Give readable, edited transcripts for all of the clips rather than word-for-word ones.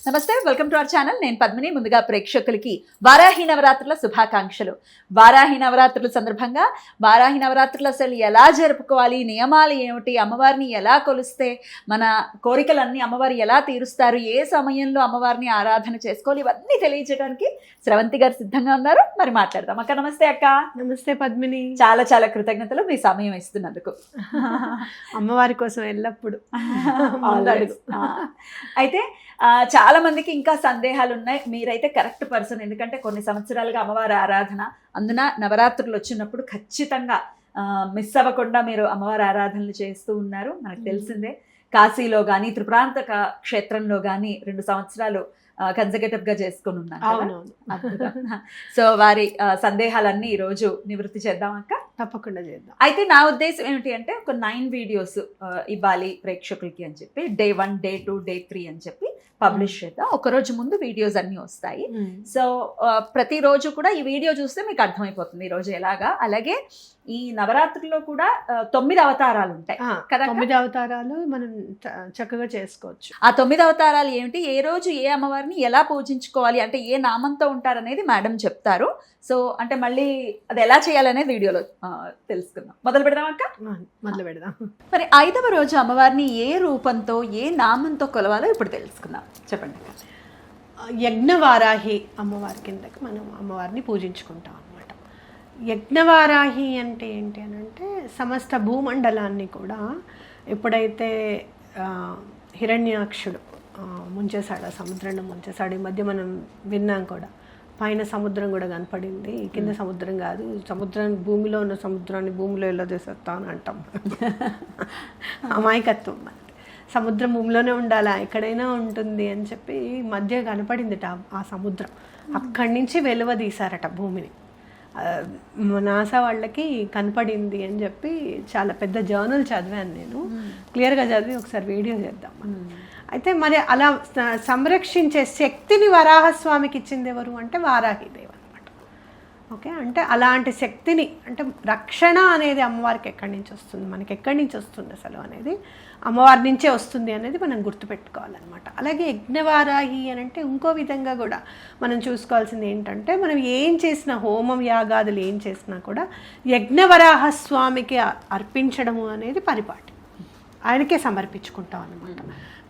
నమస్తే, welcome to our channel. నేను పద్మిని. ముందుగా ప్రేక్షకులకి వారాహి నవరాత్రుల శుభాకాంక్షలు. వారాహి నవరాత్రుల సందర్భంగా వారాహి నవరాత్రులు అసలు ఎలా జరుపుకోవాలి, నియమాలు ఏమిటి, అమ్మవారిని ఎలా కొలిస్తే మన కోరికలన్నీ అమ్మవారు ఎలా తీరుస్తారు, ఏ సమయంలో అమ్మవారిని ఆరాధన చేసుకోవాలి, ఇవన్నీ తెలియజేయడానికి స్రవంతి గారు సిద్ధంగా ఉన్నారు. మరి మాట్లాడదాం. అక్క నమస్తే. అక్క నమస్తే పద్మిని. చాలా చాలా కృతజ్ఞతలు మీ సమయం ఇస్తున్నందుకు. అమ్మవారి కోసం ఎల్లప్పుడు అయితే చాలా మందికి ఇంకా సందేహాలు ఉన్నాయి. మీరైతే కరెక్ట్ పర్సన్. ఎందుకంటే కొన్ని సంవత్సరాలుగా అమ్మవారి ఆరాధన, అందున నవరాత్రులు వచ్చినప్పుడు ఖచ్చితంగా మిస్ అవ్వకుండా మీరు అమ్మవారి ఆరాధనలు చేస్తూ ఉన్నారు. మనకు తెలిసిందే. కాశీలో కానీ త్రిపురాంత క్షేత్రంలో కానీ 2 సంవత్సరాలు కన్సర్వేటివ్ గా చేసుకుని ఉన్నారు. సో వారి సందేహాలన్నీ ఈ రోజు నివృత్తి చేద్దాం అక్క. తప్పకుండా చేద్దాం. అయితే నా ఉద్దేశం ఏమిటి అంటే ఒక 9 వీడియోస్ ఇవ్వాలి ప్రేక్షకులకి అని చెప్పి, Day 1, Day 2, Day 3 అని చెప్పి పబ్లిష్ చేద్దాం. ఒక రోజు ముందు వీడియోస్ అన్ని వస్తాయి. సో ప్రతిరోజు కూడా ఈ వీడియో చూస్తే మీకు అర్థమైపోతుంది ఈ రోజు ఎలాగా. అలాగే ఈ నవరాత్రిలో కూడా 9 అవతారాలు ఉంటాయి కదా. 9 అవతారాలు మనం చక్కగా చేసుకోవచ్చు. ఆ 9 అవతారాలు ఏమిటి, ఏ రోజు ఏ అమ్మవారిని ఎలా పూజించుకోవాలి, అంటే ఏ నామంతో ఉంటారనేది మేడం చెప్తారు. సో అంటే మళ్ళీ అది ఎలా చేయాలనేది వీడియోలో తెలుసుకుందాం. మొదలు పెడదాం అక్క. మొదలు పెడదాం. మరి 5వ రోజు అమ్మవారిని ఏ రూపంతో ఏ నామంతో కొలవాలో ఇప్పుడు తెలుసుకుందాం. చెప్పండి. యజ్ఞవారాహి అమ్మవారి కిందకి మనం అమ్మవారిని పూజించుకుంటాం అన్నమాట. యజ్ఞవారాహి అంటే ఏంటి అని అంటే సమస్త భూమండలాన్ని కూడా ఎప్పుడైతే హిరణ్యాక్షుడు ముంచేశాడు, సముద్రాన్ని ముంచేశాడు. ఈ మధ్య మనం విన్నాం కూడా, పైన సముద్రం కూడా కనపడింది, కింద సముద్రం కాదు, సముద్రాన్ని భూమిలో ఉన్న సముద్రాన్ని భూమిలో ఎలా చేసేస్తా అని అంటాం. అమాయకత్వం. సముద్రం భూమిలోనే ఉండాలా, ఎక్కడైనా ఉంటుంది అని చెప్పి మధ్య కనపడింది ఆ సముద్రం. అక్కడి నుంచి వెలువదీశారట భూమిని. నాసా వాళ్ళకి కనపడింది అని చెప్పి చాలా పెద్ద జర్నల్ చదివాను నేను. క్లియర్గా చదివి ఒకసారి వీడియో చేద్దాం. అయితే మరి అలా సంరక్షించే శక్తిని వరాహస్వామికి ఇచ్చింది ఎవరు అంటే వారాహిదేవి అనమాట. ఓకే, అంటే అలాంటి శక్తిని, అంటే రక్షణ అనేది అమ్మవారికి ఎక్కడి నుంచి వస్తుంది, మనకి ఎక్కడి నుంచి వస్తుంది అసలు అనేది అమ్మవారి నుంచే వస్తుంది అనేది మనం గుర్తుపెట్టుకోవాలన్నమాట. అలాగే యజ్ఞవారాహి అని అంటే ఇంకో విధంగా కూడా మనం చూసుకోవాల్సింది ఏంటంటే, మనం ఏం చేసినా, హోమం యాగాదులు ఏం చేసినా కూడా యజ్ఞవరాహస్వామికి అర్పించడము అనేది పరిపాటి, ఆయనకే సమర్పించుకుంటాం అన్నమాట.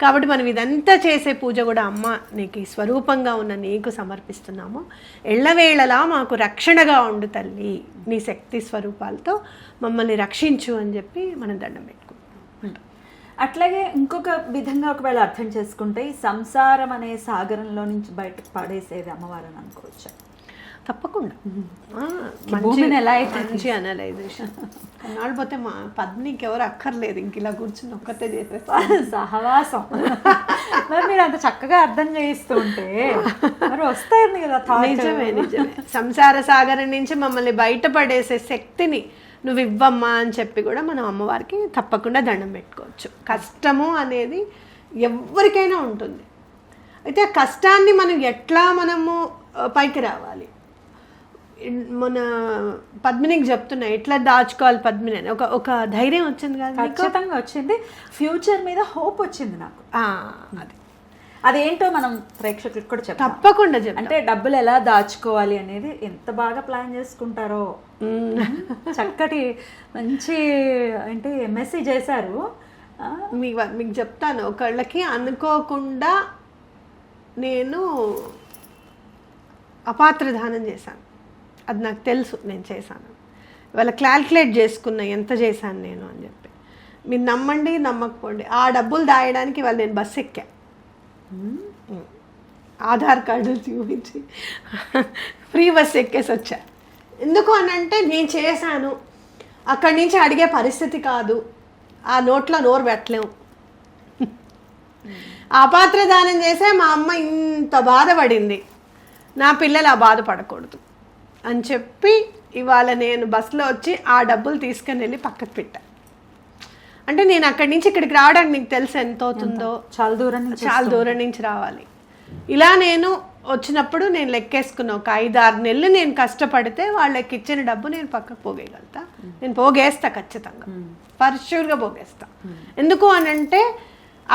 కాబట్టి మనం ఇదంతా చేసే పూజ కూడా అమ్మ నీకు స్వరూపంగా ఉన్న నీకు సమర్పిస్తున్నాము, ఎళ్ళవేళలా మాకు రక్షణగా ఉండు తల్లి, నీ శక్తి స్వరూపాలతో మమ్మల్ని రక్షించు అని చెప్పి మనం దండం పెట్టుకుంటాం. అట్లాగే ఇంకొక విధంగా ఒకవేళ అర్థం చేసుకుంటే, సంసారం అనే సాగరంలో నుంచి బయటకు పడేసేది అమ్మవారు అని అనుకోవచ్చు. తప్పకుండా. మంచి అనలైజేషన్. కొన్నాళ్ళు పోతే మా పద్మినికి ఎవరు అక్కర్లేదు, ఇంక ఇలా కూర్చుని ఒక్కతే చేసేస్తారు సహవాసం. మరి మీరు అంత చక్కగా అర్థం చేయిస్తూ ఉంటే మరి వస్తాయి కదా. నిజమే నిజమే. సంసార సాగరం నుంచి మమ్మల్ని బయటపడేసే శక్తిని నువ్వు ఇవ్వమ్మా అని చెప్పి కూడా మనం అమ్మవారికి తప్పకుండా దండం పెట్టుకోవచ్చు. కష్టము అనేది ఎవరికైనా ఉంటుంది. అయితే ఆ కష్టాన్ని మనం ఎట్లా మనము పైకి రావాలి, మన పద్మినికి చెప్తున్నా ఎట్లా దాచుకోవాలి పద్మిని అని ఒక ధైర్యం వచ్చింది కదా. ఖచ్చితంగా వచ్చింది. ఫ్యూచర్ మీద హోప్ వచ్చింది నాకు. అదేంటో మనం ప్రేక్షకులకు కూడా చెప్పాలి. తప్పకుండా చెప్పాలి. అంటే డబ్బులు ఎలా దాచుకోవాలి అనేది ఎంత బాగా ప్లాన్ చేసుకుంటారో. చక్కటి మంచి అంటే మెసేజ్ చేశారు. మీకు చెప్తాను. ఒకళ్ళకి అనుకోకుండా నేను అపాత్రదానం చేశాను, అది నాకు తెలుసు నేను చేశాను. ఇవాళ క్యాల్కులేట్ చేసుకున్నా ఎంత చేశాను నేను అని చెప్పి. మీరు నమ్మండి నమ్మకపోండి, ఆ డబ్బులు దాయడానికి ఇవాళ నేను బస్సు ఎక్కా. ఆధార్ కార్డు చూపించి ఫ్రీ బస్ ఎక్కేసి వచ్చా. ఎందుకు అని అంటే నేను చేశాను, అక్కడి నుంచి అడిగే పరిస్థితి కాదు, ఆ నోట్లో నోరు పెట్టలేము. అపాత్రదానం చేసే మా అమ్మ ఇంత బాధపడింది, నా పిల్లలు ఆ బాధపడకూడదు అని చెప్పి ఇవాళ నేను బస్సులో వచ్చి ఆ డబ్బులు తీసుకుని వెళ్ళి పక్కకు పెట్టా. అంటే నేను అక్కడి నుంచి ఇక్కడికి రావడానికి నీకు తెలుసు ఎంత అవుతుందో, చాలా దూరం నుంచి రావాలి. ఇలా నేను వచ్చినప్పుడు నేను లెక్కేసుకున్నా, ఒక 5-6 నెలలు నేను కష్టపడితే వాళ్ళకి ఇచ్చిన డబ్బు నేను పక్కకు పోగేయగలుగుతా. నేను పోగేస్తా, ఖచ్చితంగా ఫర్ ష్యూర్గా పోగేస్తా. ఎందుకు అని అంటే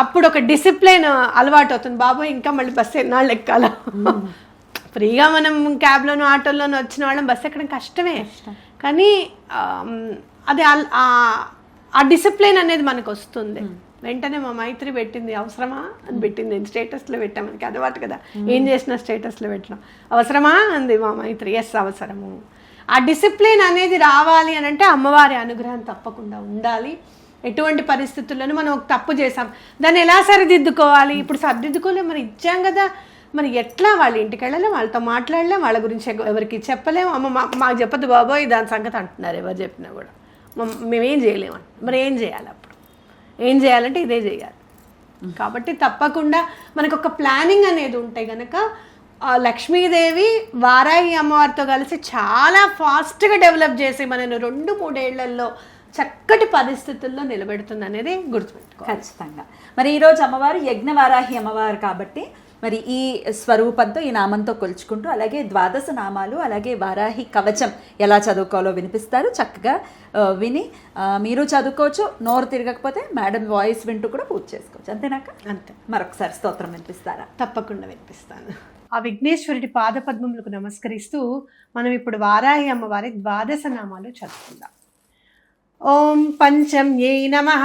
అప్పుడు ఒక డిసిప్లిన్ అలవాటు అవుతుంది. బాబోయ్ ఇంకా మళ్ళీ బస్సు ఎన్నాళ్ళు ఎక్కాల, ఫ్రీగా మనం క్యాబ్లోనూ ఆటోల్లోనూ వచ్చిన వాళ్ళం బస్సు ఎక్కడం కష్టమే, కానీ అది ఆ డిసిప్లిన్ అనేది మనకు వస్తుంది. వెంటనే మా మైత్రి పెట్టింది, అవసరమా అని పెట్టింది. నేను స్టేటస్లో పెట్టాను, మనకి అలవాటు కదా ఏం చేసినా స్టేటస్లో పెట్టడం. అవసరమా అంది మా మైత్రి. ఎస్ అవసరము. ఆ డిసిప్లిన్ అనేది రావాలి అని అంటే అమ్మవారి అనుగ్రహం తప్పకుండా ఉండాలి. ఎటువంటి పరిస్థితుల్లోనూ మనం ఒక తప్పు చేసాం, దాన్ని ఎలా సరిదిద్దుకోవాలి, ఇప్పుడు సరిదిద్దుకోలేం, మరి ఇచ్చాం కదా, మరి ఎట్లా వాళ్ళ ఇంటికి వెళ్ళలేం, వాళ్ళతో మాట్లాడలేం, వాళ్ళ గురించి ఎవరికి చెప్పలేము. అమ్మ మాకు చెప్పదు బాబోయ్ దాని సంగతి అంటున్నారు ఎవరు చెప్పినా కూడా, మేమేం చేయలేమని. మరి ఏం చేయాలి అప్పుడు? ఏం చేయాలంటే ఇదే చేయాలి. కాబట్టి తప్పకుండా మనకు ఒక ప్లానింగ్ అనేది ఉంటే కనుక లక్ష్మీదేవి వారాహి అమ్మవారితో కలిసి చాలా ఫాస్ట్గా డెవలప్ చేసి మనను 2-3 ఏళ్లలో చక్కటి పరిస్థితుల్లో నిలబెడుతుంది అనేది గుర్తుపెట్టుకో. ఖచ్చితంగా. మరి ఈరోజు అమ్మవారు యజ్ఞవారాహి అమ్మవారు కాబట్టి మరి ఈ స్వరూపంతో, ఈ నామంతో కొలుచుకుంటూ, అలాగే 12 నామాలు, అలాగే వారాహి కవచం ఎలా చదువుకోవాలో వినిపిస్తారు. చక్కగా విని మీరు చదువుకోవచ్చు, నోరు తిరగకపోతే మేడం వాయిస్ వింటూ కూడా పూజ చేసుకోవచ్చు. అంతేనాక? అంతే. మరొకసారి స్తోత్రం వినిపిస్తారా? తప్పకుండా వినిపిస్తాను. ఆ విఘ్నేశ్వరుడి పాదపద్మములకు నమస్కరిస్తూ మనం ఇప్పుడు వారాహి అమ్మవారి 12 నామాలు చదువుకుందాం. ఓం పంచమ్యై నమః,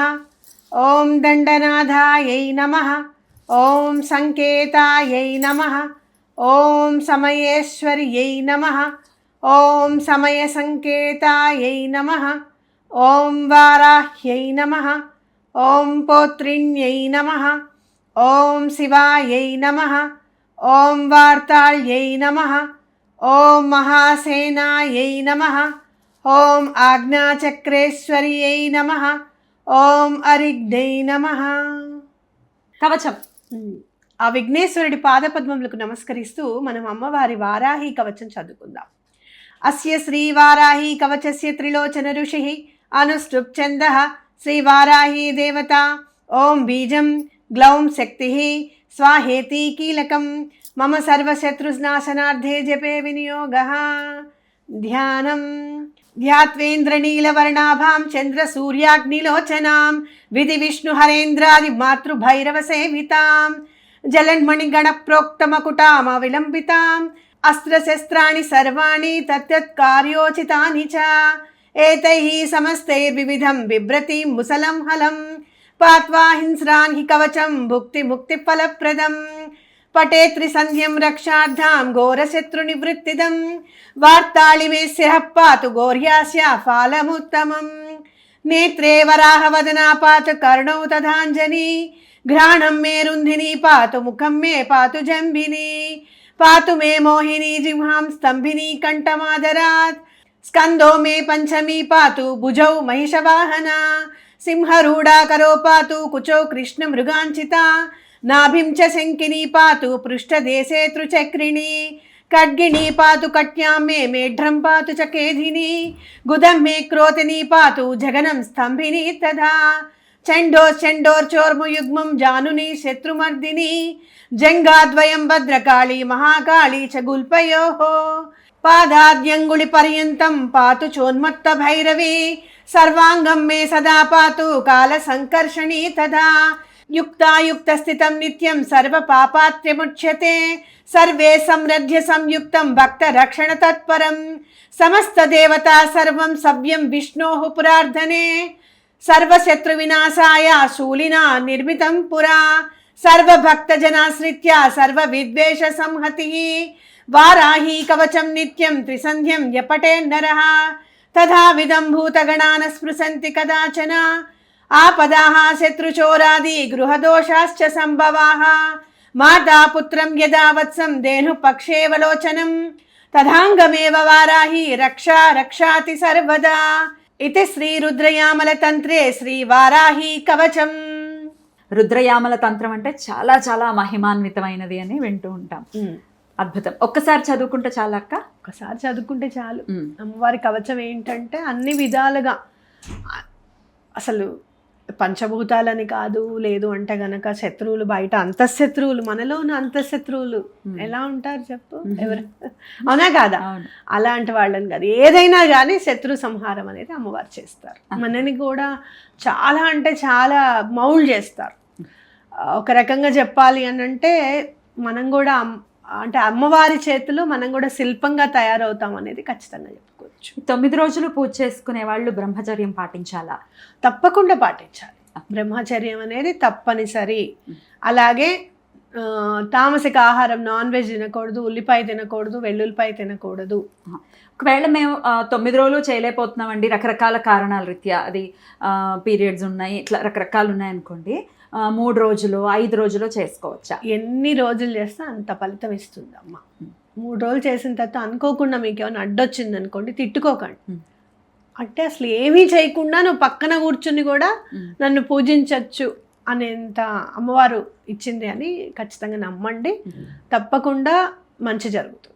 ఓం దండనాథాయై నమః, ఓం సంకేతాయై నమః, ఓం సమయేశ్వర్యై నమః, ఓం సమయ సంకేతాయై నమః, ఓం వారాహ్యై నమః, ఓం పౌత్రిణ్యై నమః, ఓం శివాయై నమః, ఓం వార్తాళ్యై నమః, ఓం మహాసేనాయై నమః, ఓం ఆజ్ఞాచక్రేశ్వర్యై నమః, ఓం అరిగ్ధై నమః. కవచం. ఆ విఘ్నేశ్వరుడి పాదపద్మములకు నమస్కరిస్తూ మనం అమ్మవారి వారాహి కవచం చదువుకుందాం. అస్య శ్రీ వారాహి కవచస్య త్రిలోచన ఋషి అనుష్ఠుప్ ఛందః శ్రీ వారాహి దేవత. ఓం బీజం గ్లౌం శక్తి స్వాహేతి కీలకం మమ సర్వశత్రునాశనార్థే జపే వినియోగః. ధ్యానం. ధ్యాత్వేంద్రనీలవర్ణాభాం చంద్రసూర్యాగ్నిలోచనాం విధి విష్ణుహరేంద్రాది మాతృభైరవసేవితాం జలన్మణిగణప్రోక్తమకుటామవిలంబితాం అస్త్రశస్త్రాణి సర్వాణి తత్కార్యోచితాని చ ఏతైః సమస్తైర్వివిధం బిభ్రతిం ముసలం హలం పాత్వా హింస్రాన్ హి కవచం భుక్తి ముక్తి ఫలప్రదం పటే త్రిసంధ్యం రక్షార్థాం ఘోరశత్రునివృత్తిదం వార్తాళి మే శిరః పాతు గౌర్యాస్య ఫాలముత్తమం నేత్రే వరాహవదనా పాతు కర్ణౌ తథాంజని घ्राणं मे रुन्धिनी पातु मुखं मे पातु जम्बिनी पातु मे मोहिनी जिह्वां स्तम्भिनी कण्ठमादरात् स्कन्दो मे पञ्चमी पातु भुजौ महिषवाहना सिंहरूढा करो पातु कुचौ कृष्णमृगाञ्चिता नाभिं च शङ्किनी पातु पृष्ठदेशे त्रिचक्रिणी खड्गिनी पातु कट्यां मे मेढ्रं पातु च केधिनी गुदं मे क्रोतिनी पातु जगनं स्तम्भिनी तथा चण्डोर्चोर्मुयुग्मं जानुनी शत्रुमर्दिनी जङ्गाद्वयं भद्रकाली महाकाली च गुल्पयोः पादाद्यङ्गुलिपर्यन्तं पातु चोन्मत्तभैरवी सर्वाङ्गं मे सदा पातु कालसङ्कर्षणी तथा युक्तायुक्तस्थितं नित्यं सर्वपापात्र्यमुच्यते सर्वे समृद्ध्य संयुक्तं भक्तरक्षणतत्परं समस्तदेवता सर्वं सव्यं विष्णोः पुरार्धने सर्वशत्रुविनाशाय शूलिना निर्मितं पुरा सर्वभक्तजनाश्रित्या सर्वविद्वेषसंहतिः वाराही कवचं नित्यं त्रिसन्ध्यं यपटे नरः तथा विदं भूतगणान् स्पृशन्ति कदाचन आपदाः शत्रुचोरादि गृहदोषाश्च सम्भवाः माता पुत्रं यदा वत्सं धेनुपक्षेवलोचनं तदाङ्गमेव वाराही रक्षा रक्षाति सर्वदा इति श्री रुद्रयामल తంత్రే శ్రీ వారాహి కవచం. రుద్రయామల తంత్రం అంటే చాలా చాలా మహిమాన్వితమైనది అని వింటూ ఉంటాం. అద్భుతం. ఒక్కసారి చదువుకుంటే చాలు అక్క? ఒక్కసారి చదువుకుంటే చాలు. అమ్మవారి కవచం ఏంటంటే అన్ని విధాలుగా అసలు పంచభూతాలని కాదు, లేదు అంటే గనక శత్రువులు బయట అంతఃశత్రువులు, మనలో ఉన్న అంతఃశత్రువులు ఎలా ఉంటారు చెప్పు, ఎవరు అవునా కాదా? అలాంటి వాళ్ళని కాదు, ఏదైనా కానీ శత్రు సంహారం అనేది అమ్మవారు చేస్తారు. మనని కూడా చాలా అంటే చాలా మౌల్డ్ చేస్తారు. ఒక రకంగా చెప్పాలి అని అంటే మనం కూడా అంటే అమ్మవారి చేతిలో మనం కూడా శిల్పంగా తయారవుతాం అనేది ఖచ్చితంగా చెప్పుకోవచ్చు. 9 రోజులు పూజ చేసుకునే వాళ్ళు బ్రహ్మచర్యం పాటించాలా? తప్పకుండా పాటించాలి. బ్రహ్మచర్యం అనేది తప్పనిసరి. అలాగే తామసిక ఆహారం, నాన్ వెజ్ తినకూడదు, ఉల్లిపాయ తినకూడదు, వెల్లుల్లిపాయ తినకూడదు. ఒకవేళ మేము 9 రోజులు చేయలేకపోతున్నామండి, రకరకాల కారణాల రీత్యా, అది పీరియడ్స్ ఉన్నాయి, ఇట్లా రకరకాలు ఉన్నాయనుకోండి, 3 రోజులు 5 రోజులు చేసుకోవచ్చా? ఎన్ని రోజులు చేస్తే అంత ఫలితం ఇస్తుంది అమ్మ. 3 రోజులు చేసిన తర్వాత అనుకోకుండా మీకు ఏమైనా అడ్డొచ్చింది అనుకోండి, తిట్టుకోకండి. అంటే అసలు ఏమీ చేయకుండా నువ్వు పక్కన కూర్చుని కూడా నన్ను పూజించవచ్చు అనేంత అమ్మవారు ఇచ్చింది అని ఖచ్చితంగా నమ్మండి. తప్పకుండా మంచి జరుగుతుంది.